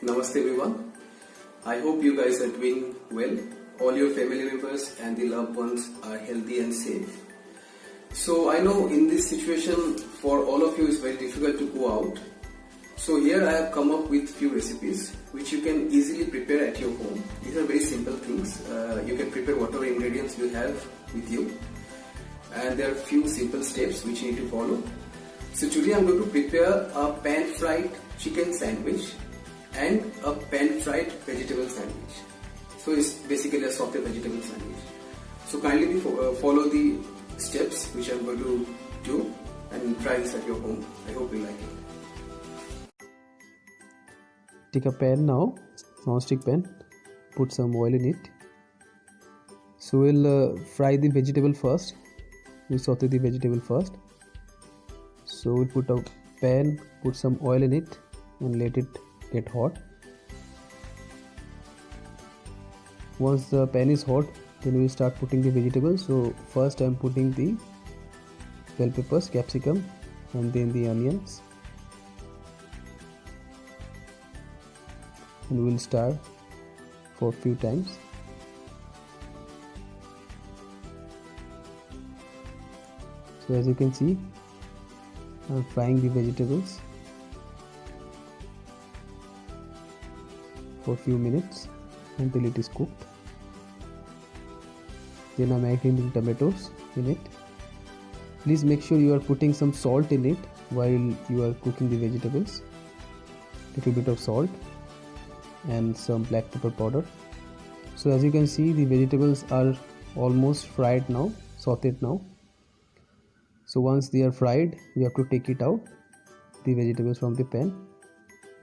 Namaste everyone. I hope you guys are doing well. All your family members and the loved ones are healthy and safe. So I know in this situation for all of you it's very difficult to go out. So here I have come up with few recipes which you can easily prepare at your home. These are very simple things. You can prepare whatever ingredients you have with you. And there are few simple steps which you need to follow. So today I am going to prepare a pan fried chicken sandwich and a pan fried vegetable sandwich. So it's basically a sauteed vegetable sandwich. So kindly follow the steps which I am going to do and try this at your home. I hope you like it. Take a pan now, non-stick pan, put some oil in it. So we'll fry the vegetable first. We'll saute the vegetable first. So we'll put a pan, put some oil in it and let it get hot. Once the pan is hot, then we'll start putting the vegetables. So first I'm putting the bell peppers, capsicum and then the onions. And we'll stir for a few times. So as you can see, I'm frying the vegetables for a few minutes until it is cooked. Then I'm adding the tomatoes in it. Please make sure you are putting some salt in it while you are cooking the vegetables. Little bit of salt and some black pepper powder. So as you can see, the vegetables are almost fried now, sauteed now. So once they are fried, we have to take it out, the vegetables from the pan.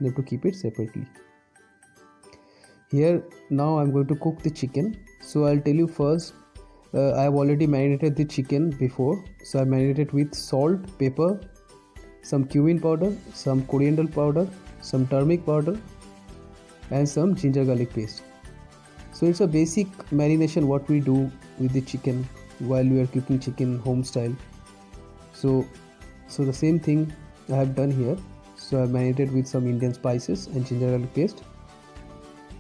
We have to keep it separately. Here now I'm going to cook the chicken. So I'll tell you first, I have already marinated the chicken before. So I marinated with salt, pepper, some cumin powder, some coriander powder, some turmeric powder and some ginger garlic paste. So it's a basic marination what we do with the chicken while we are cooking chicken home style. So the same thing I have done here. So I have marinated with some Indian spices and ginger garlic paste,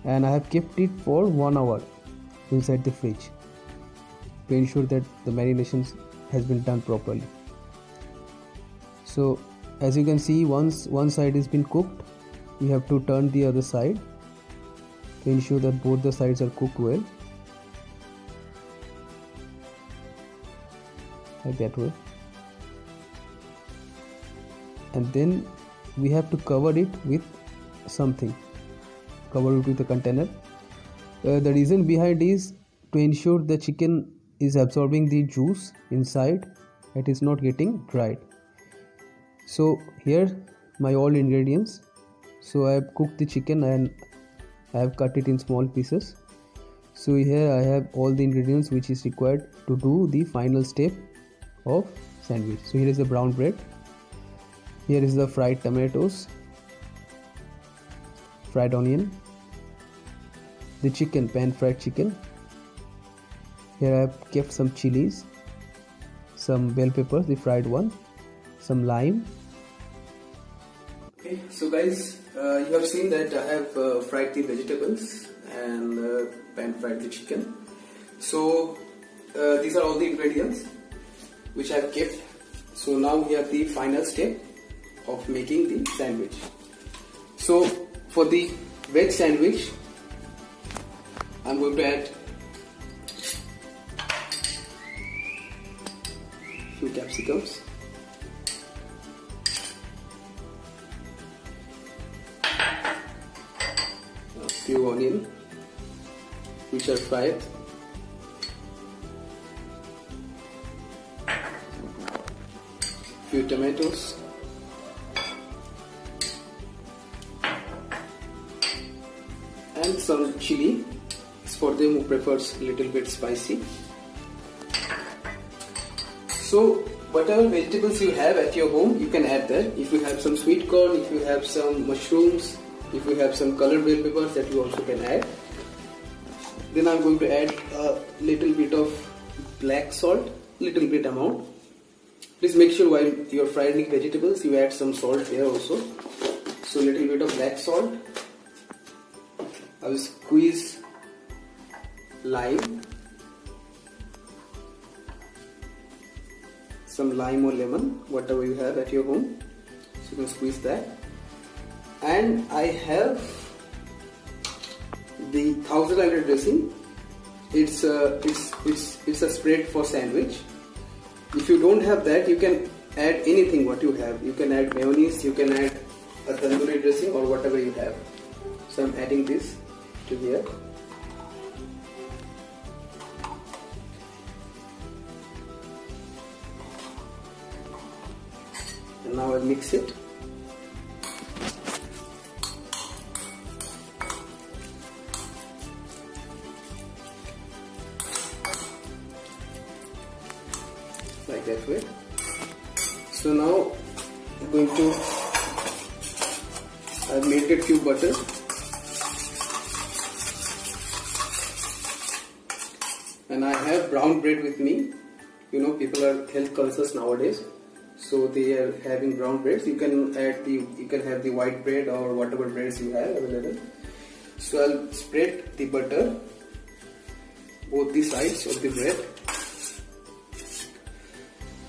and I have kept it for 1 hour inside the fridge to ensure that the marination has been done properly. So as you can see, once one side has been cooked, we have to turn the other side to ensure that both the sides are cooked well, like that way. And then we have to cover it with something, cover it with a container. The reason behind is to ensure the chicken is absorbing the juice inside, it is not getting dried. So here my all ingredients. So I have cooked the chicken and I have cut it in small pieces. So here I have all the ingredients which is required to do the final step of sandwich. So here is the brown bread. Here is the fried tomatoes, fried onion, the chicken, pan fried chicken. Here I have kept some chilies, some bell peppers, the fried one, some lime. Okay, so guys, you have seen that I have fried the vegetables and pan fried the chicken. So these are all the ingredients which I have kept. So now we have the final step of making the sandwich. So for the veg sandwich, I'm going to add few capsicums, a few onion which are fried, few tomatoes, and some chili for them who prefers a little bit spicy. So whatever vegetables you have at your home, you can add that. If you have some sweet corn, if you have some mushrooms, if you have some colored bell peppers, that you also can add. Then I'm going to add a little bit of black salt, little bit amount. Please make sure while you are frying vegetables, you add some salt there also. So little bit of black salt, I will squeeze lime, some lime or lemon, whatever you have at your home. So you can squeeze that. And I have the Thousand Island dressing. It's a spread for sandwich. If you don't have that, you can add anything what you have. You can add mayonnaise, you can add a tandoori dressing or whatever you have. So I'm adding this to here. And now I'll mix it. Like that way. So now I'm going to, I've made a few butter. And I have brown bread with me. You know, people are health conscious nowadays, so they are having brown breads. You can have the white bread or whatever breads you have available. So I'll spread the butter both the sides of the bread.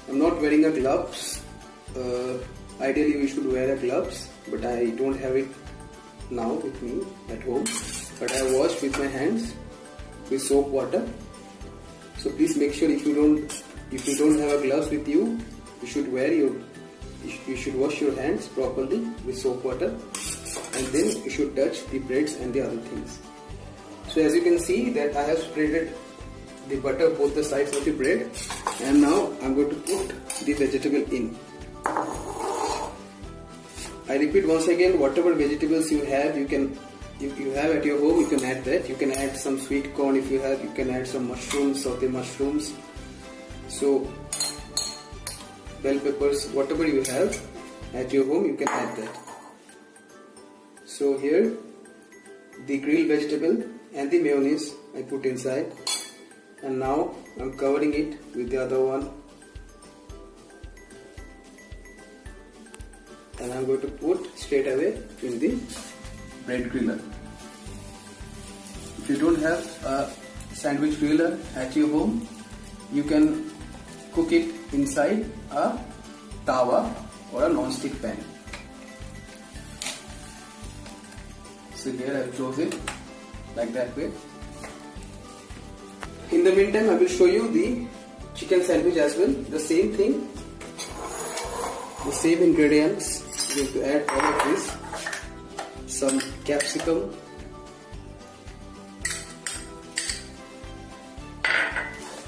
I'm not wearing a gloves. Ideally we should wear a gloves, but I don't have it now with me at home. But I wash with my hands with soap water. So please make sure if you don't have a gloves with you, you should wash your hands properly with soap water, and then you should touch the breads and the other things. So as you can see that I have spreaded the butter both the sides of the bread, and now I'm going to put the vegetable in. I repeat once again, whatever vegetables you have, if you have at your home, you can add that. You can add some sweet corn if you have. You can add some mushrooms, saute mushrooms. So bell peppers, whatever you have at your home, you can add that. So here, the grilled vegetable and the mayonnaise I put inside, and now I'm covering it with the other one, and I'm going to put straight away in the bread griller. If you don't have a sandwich griller at your home, you can cook it inside a tawa or a non-stick pan. So here I will close it like that way. In the meantime, I will show you the chicken sandwich as well. The same thing, the same ingredients. You have to add all of this. Some capsicum,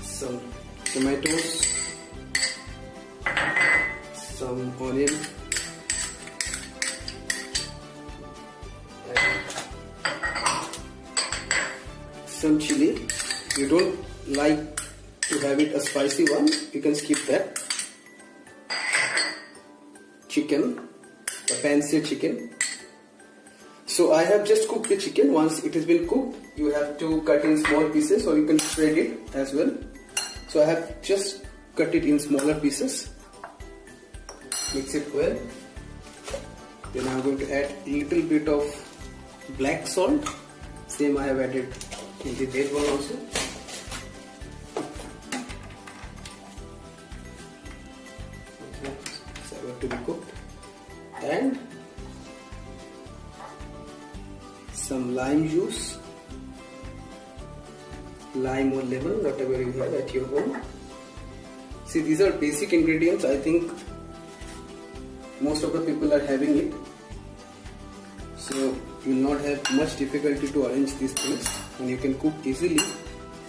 some tomatoes, some onion, and some chili. If you don't like to have it a spicy one, you can skip that. Chicken, a pan-seared chicken. So I have just cooked the chicken. Once it has been cooked, you have to cut in small pieces, or you can spread it as well. So I have just cut it in smaller pieces. Mix it well. Then I'm going to add a little bit of black salt. Same I have added in the veg one also. So I want to be cooked. And some lime juice, lime or lemon, whatever you have at your home. See, these are basic ingredients. I think most of the people are having it, so you will not have much difficulty to arrange these things, and you can cook easily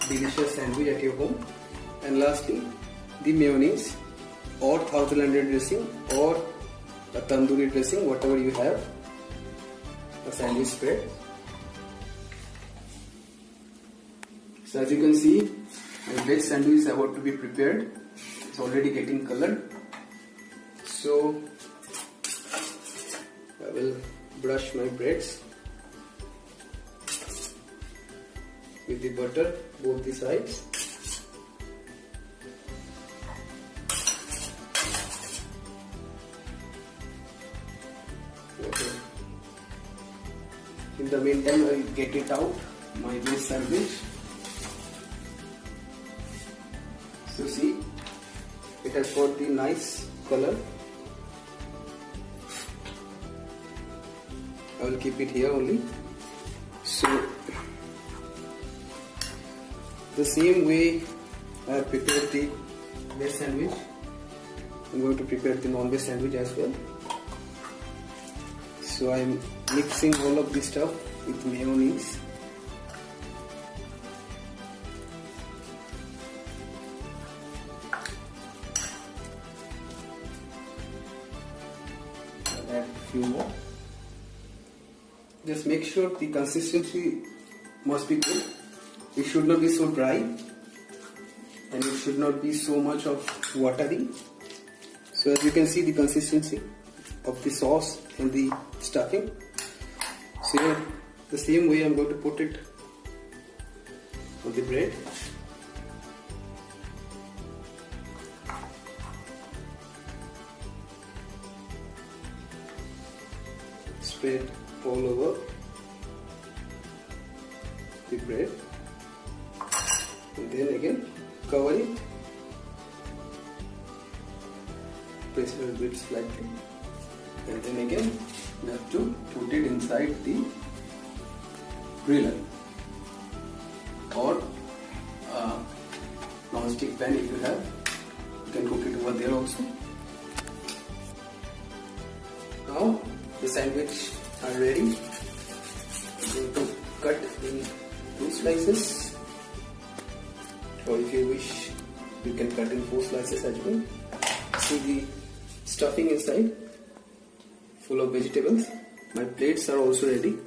delicious sandwich at your home. And lastly, the mayonnaise or Thousand Island dressing or a tandoori dressing, whatever you have, a sandwich spread. So as you can see, my veg sandwich is about to be prepared. It's already getting colored. So I will brush my breads with the butter, both the sides. Okay. In the meantime, I will get it out, my veg sandwich. So see, it has got the nice color. I will keep it here only. So the same way I have prepared the veg sandwich, I'm going to prepare the non-veg sandwich as well. So I am mixing all of this stuff with mayonnaise. I'll add a few more. Just make sure the consistency must be good. It should not be so dry and it should not be so much of watery. So as you can see the consistency of the sauce and the stuffing. So here, the same way I'm going to put it on the bread. Spread all over the bread and then again cover it, press it a bit slightly, and then again you have to put it inside the griller or non-stick pan if you have. You can cook it over there also. Now the sandwich are ready. I'm going to cut in 2 slices, or if you wish you can cut in 4 slices as well. See the stuffing inside, full of vegetables. My plates are also ready,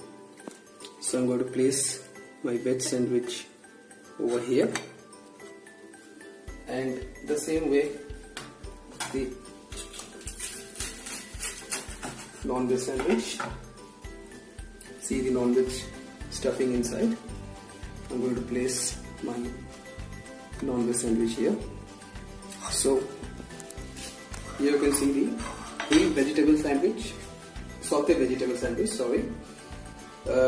so I'm going to place my veg sandwich over here, and the same way the non-veg sandwich. See the non-veg stuffing inside. I'm going to place my non-veg sandwich here. So here you can see the grilled vegetable sandwich, sauté vegetable sandwich, sorry,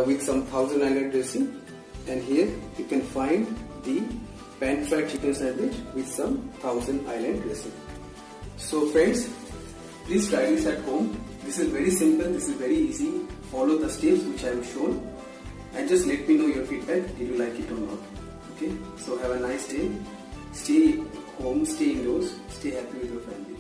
with some Thousand Island dressing, and here you can find the pan-fried chicken sandwich with some Thousand Island dressing. So friends, please try this at home. This is very simple, this is very easy. Follow the steps which I have shown and just let me know your feedback. Did you like it or not? Okay, so have a nice day. Stay home, stay indoors, stay happy with your family.